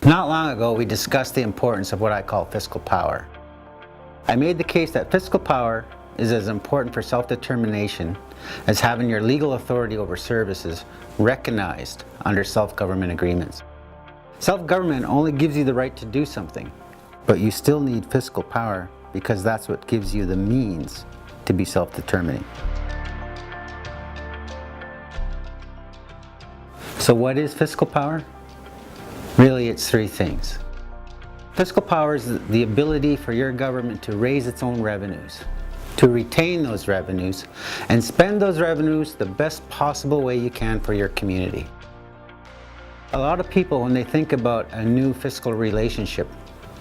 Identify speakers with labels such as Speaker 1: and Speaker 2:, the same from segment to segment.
Speaker 1: Not long ago, we discussed the importance of what I call fiscal power. I made the case that fiscal power is as important for self-determination as having your legal authority over services recognized under self-government agreements. Self-government only gives you the right to do something, but you still need fiscal power because that's what gives you the means to be self-determining. So what is fiscal power? Really, it's three things. Fiscal power is the ability for your government to raise its own revenues, to retain those revenues, and spend those revenues the best possible way you can for your community. A lot of people, when they think about a new fiscal relationship,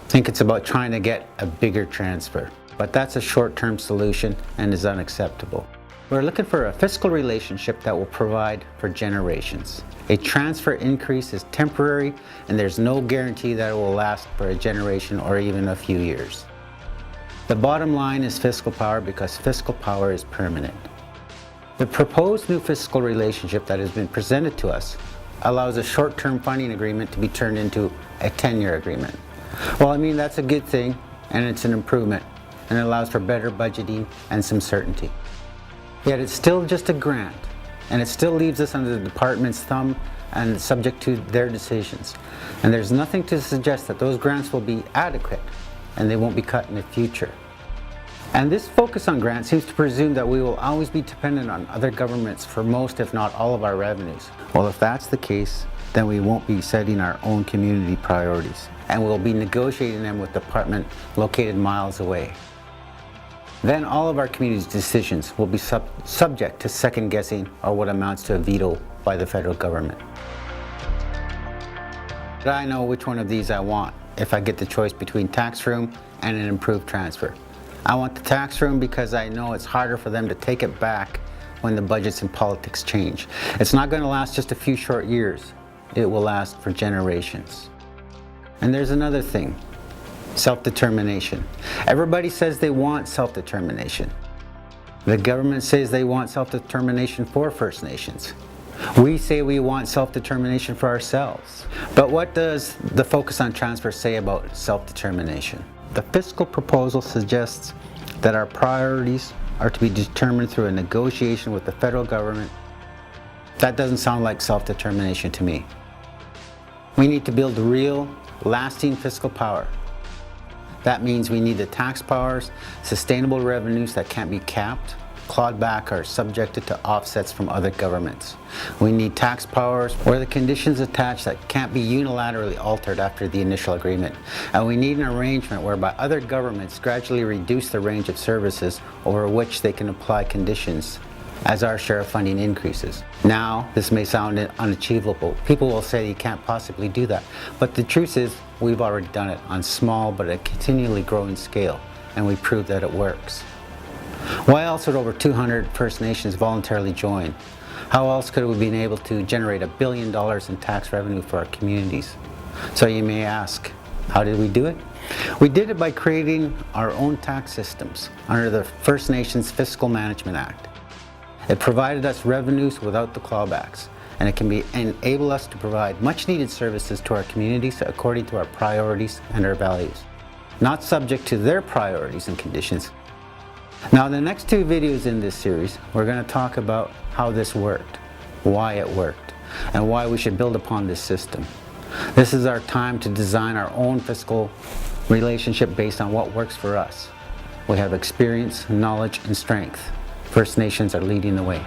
Speaker 1: think it's about trying to get a bigger transfer. But that's a short-term solution and is unacceptable. We're looking for a fiscal relationship that will provide for generations. A transfer increase is temporary, and there's no guarantee that it will last for a generation or even a few years. The bottom line is fiscal power because fiscal power is permanent. The proposed new fiscal relationship that has been presented to us allows a short-term funding agreement to be turned into a 10-year agreement. Well, I mean, that's a good thing, and it's an improvement, and it allows for better budgeting and some certainty. Yet it's still just a grant, and it still leaves us under the department's thumb and subject to their decisions. And there's nothing to suggest that those grants will be adequate and they won't be cut in the future. And this focus on grants seems to presume that we will always be dependent on other governments for most, if not all, of our revenues. Well, if that's the case, then we won't be setting our own community priorities, and we'll be negotiating them with departments located miles away. Then all of our community's decisions will be subject to second guessing or what amounts to a veto by the federal government. But I know which one of these I want if I get the choice between tax room and an improved transfer. I want the tax room because I know it's harder for them to take it back when the budgets and politics change. It's not going to last just a few short years. It will last for generations. And there's another thing. Self-determination. Everybody says they want self-determination. The government says they want self-determination for First Nations. We say we want self-determination for ourselves. But what does the focus on transfer say about self-determination? The fiscal proposal suggests that our priorities are to be determined through a negotiation with the federal government. That doesn't sound like self-determination to me. We need to build real, lasting fiscal power. That means we need the tax powers, sustainable revenues that can't be capped, clawed back, or subjected to offsets from other governments. We need tax powers where the conditions attached that can't be unilaterally altered after the initial agreement. And we need an arrangement whereby other governments gradually reduce the range of services over which they can apply conditions as our share of funding increases. Now, this may sound unachievable. People will say you can't possibly do that. But the truth is, we've already done it on small but a continually growing scale, and we proved that it works. Why else would over 200 First Nations voluntarily join? How else could we have been able to generate $1 billion in tax revenue for our communities? So you may ask, how did we do it? We did it by creating our own tax systems under the First Nations Fiscal Management Act. It provided us revenues without the clawbacks, and it can enable us to provide much needed services to our communities according to our priorities and our values, not subject to their priorities and conditions. Now, in the next two videos in this series, we're going to talk about how this worked, why it worked, and why we should build upon this system. This is our time to design our own fiscal relationship based on what works for us. We have experience, knowledge, and strength. First Nations are leading the way.